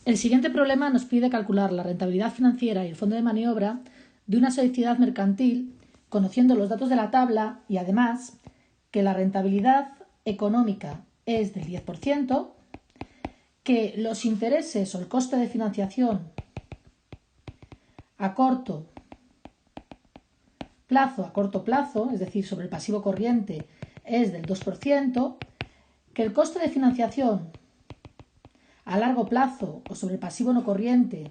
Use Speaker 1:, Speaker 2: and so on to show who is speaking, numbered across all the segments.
Speaker 1: El siguiente problema nos pide calcular la rentabilidad financiera y el fondo de maniobra de una sociedad mercantil conociendo los datos de la tabla y además que la rentabilidad económica es del 10%, que los intereses o el coste de financiación a corto plazo, es decir, sobre el pasivo corriente es del 2%, que el coste de financiación a largo plazo o sobre el pasivo no corriente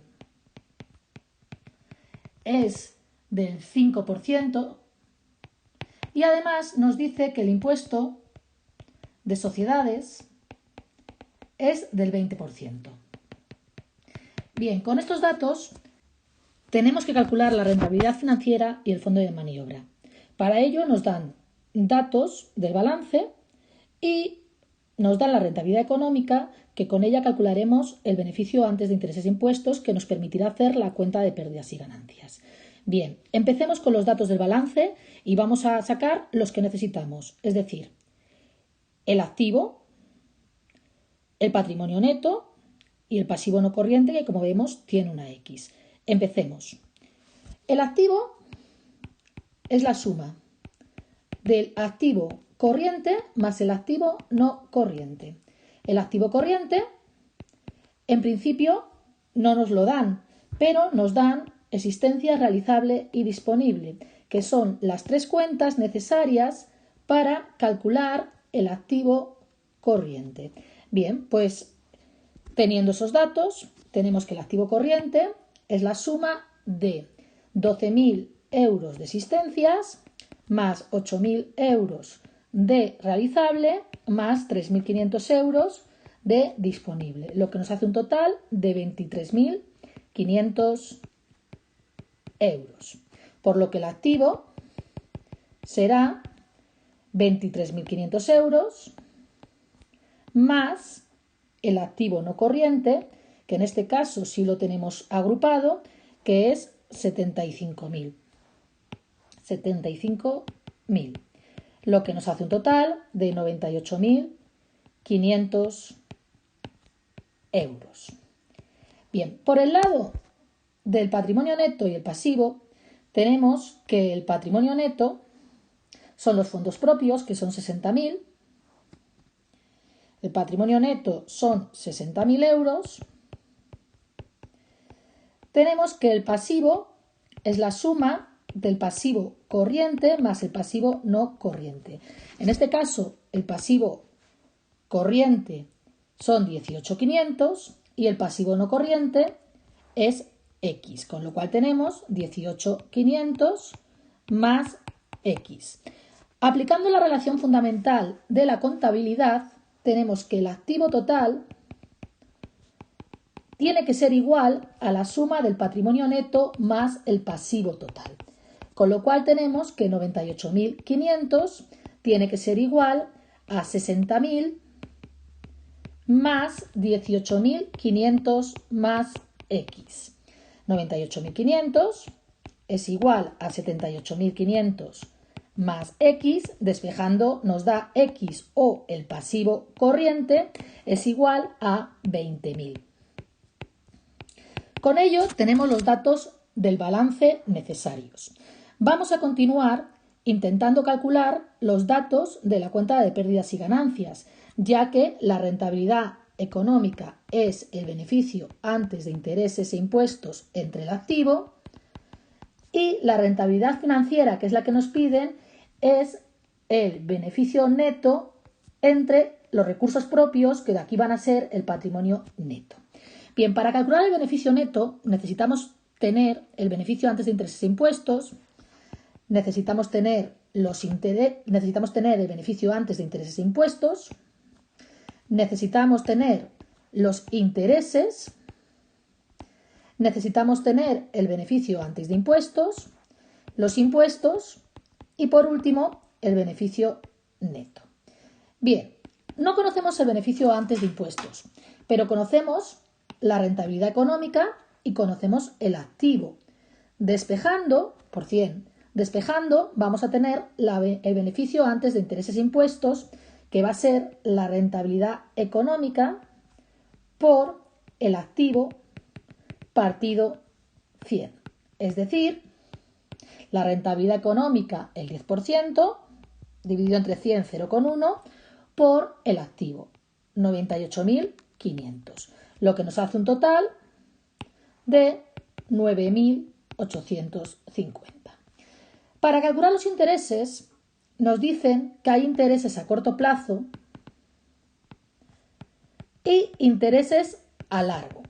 Speaker 1: es del 5% y además nos dice que el impuesto de sociedades es del 20%. Bien, con estos datos tenemos que calcular la rentabilidad financiera y el fondo de maniobra. Para ello nos dan datos del balance y nos dan la rentabilidad económica, que con ella calcularemos el beneficio antes de intereses e impuestos, que nos permitirá hacer la cuenta de pérdidas y ganancias. Bien, empecemos con los datos del balance y vamos a sacar los que necesitamos, es decir, el activo, el patrimonio neto y el pasivo no corriente, que como vemos tiene una X. Empecemos. El activo es la suma del activo corriente más el activo no corriente. El activo corriente, en principio, no nos lo dan, pero nos dan existencia, realizable y disponible, que son las tres cuentas necesarias para calcular el activo corriente. Bien, pues teniendo esos datos, tenemos que el activo corriente es la suma de 12.000 euros de existencias más 8.000 euros de realizable más 3.500 euros de disponible, lo que nos hace un total de 23.500 euros, por lo que el activo será 23.500 euros más el activo no corriente, que en este caso sí lo tenemos agrupado, que es 75.000. 75.000, lo que nos hace un total de 98.500 euros. Bien, por el lado del patrimonio neto y el pasivo, tenemos que el patrimonio neto son los fondos propios, que son 60.000. El patrimonio neto son 60.000 euros. Tenemos que el pasivo es la suma del pasivo corriente más el pasivo no corriente. En este caso, el pasivo corriente son 18.500 y el pasivo no corriente es X, con lo cual tenemos 18.500 más X. Aplicando la relación fundamental de la contabilidad, tenemos que el activo total tiene que ser igual a la suma del patrimonio neto más el pasivo total. Con lo cual tenemos que 98.500 tiene que ser igual a 60.000 más 18.500 más X. 98.500 es igual a 78.500 más X, despejando nos da X o el pasivo corriente es igual a 20.000. Con ello tenemos los datos del balance necesarios. Vamos a continuar intentando calcular los datos de la cuenta de pérdidas y ganancias, ya que la rentabilidad económica es el beneficio antes de intereses e impuestos entre el activo y la rentabilidad financiera, que es la que nos piden, es el beneficio neto entre los recursos propios, que de aquí van a ser el patrimonio neto. Bien, para calcular el beneficio neto necesitamos tener el beneficio antes de intereses e impuestos, necesitamos tener el beneficio antes de intereses e impuestos, necesitamos tener los intereses, necesitamos tener el beneficio antes de impuestos, los impuestos y por último el beneficio neto. Bien, no conocemos el beneficio antes de impuestos, pero conocemos la rentabilidad económica y conocemos el activo. Despejando por 100, vamos a tener el beneficio antes de intereses e impuestos, que va a ser la rentabilidad económica por el activo partido 100. Es decir, la rentabilidad económica, el 10%, dividido entre 100, 0,1, por el activo, 98.500, lo que nos hace un total de 9.850. Para calcular los intereses, nos dicen que hay intereses a corto plazo y intereses a largo.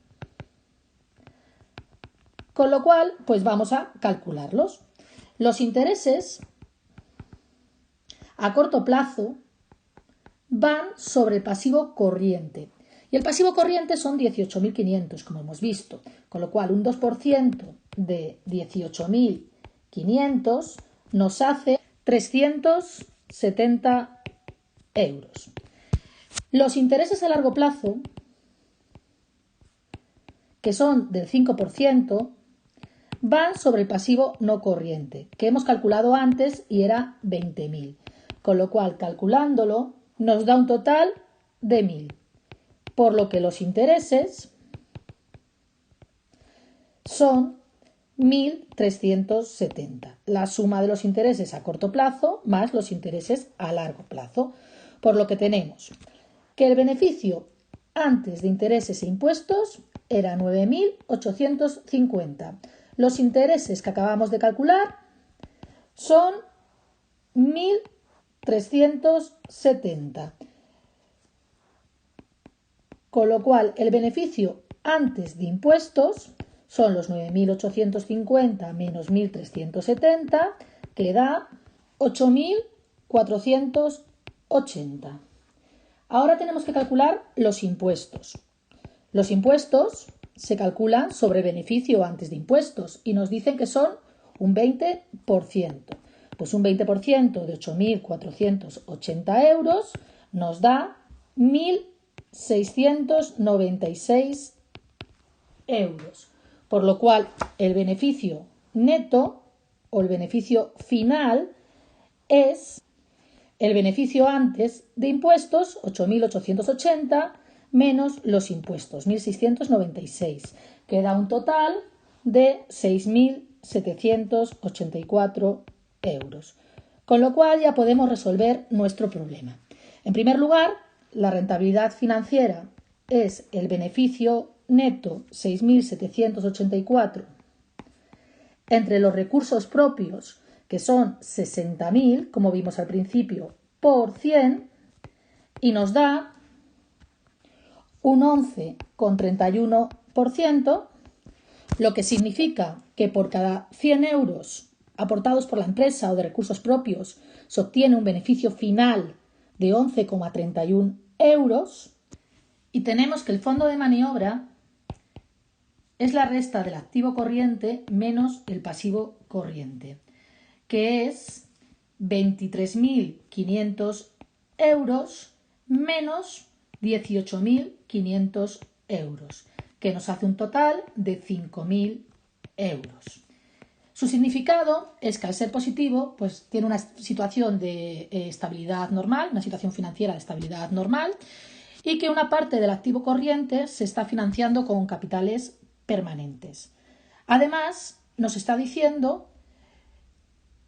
Speaker 1: Con lo cual, pues vamos a calcularlos. Los intereses a corto plazo van sobre el pasivo corriente. Y el pasivo corriente son 18.500, como hemos visto. Con lo cual, un 2% de 18.500 nos hace 370 euros. Los intereses a largo plazo, que son del 5%, van sobre el pasivo no corriente, que hemos calculado antes y era 20.000. Con lo cual, calculándolo, nos da un total de 1.000. Por lo que los intereses son 1.370. La suma de los intereses a corto plazo más los intereses a largo plazo. Por lo que tenemos que el beneficio antes de intereses e impuestos era 9.850. Los intereses que acabamos de calcular son 1.370. Con lo cual, el beneficio antes de impuestos son los 9.850 menos 1.370, que da 8.480. Ahora tenemos que calcular los impuestos. Los impuestos se calculan sobre beneficio antes de impuestos y nos dicen que son un 20%. Pues un 20% de 8.480 euros nos da 1.696 euros. Por lo cual, el beneficio neto o el beneficio final es el beneficio antes de impuestos, 8.880, menos los impuestos, 1.696, que da un total de 6.784 euros. Con lo cual ya podemos resolver nuestro problema. En primer lugar, la rentabilidad financiera es el beneficio neto 6.784 entre los recursos propios, que son 60.000, como vimos al principio, por 100, y nos da un 11,31%, lo que significa que por cada 100 euros aportados por la empresa o de recursos propios se obtiene un beneficio final de 11,31 euros, y tenemos que el fondo de maniobra es la resta del activo corriente menos el pasivo corriente, que es 23.500 euros menos 18.500 euros, que nos hace un total de 5.000 euros. Su significado es que al ser positivo, pues tiene una situación de estabilidad normal, una situación financiera de estabilidad normal, y que una parte del activo corriente se está financiando con capitales permanentes. Además, nos está diciendo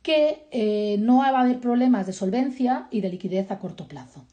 Speaker 1: que no va a haber problemas de solvencia y de liquidez a corto plazo.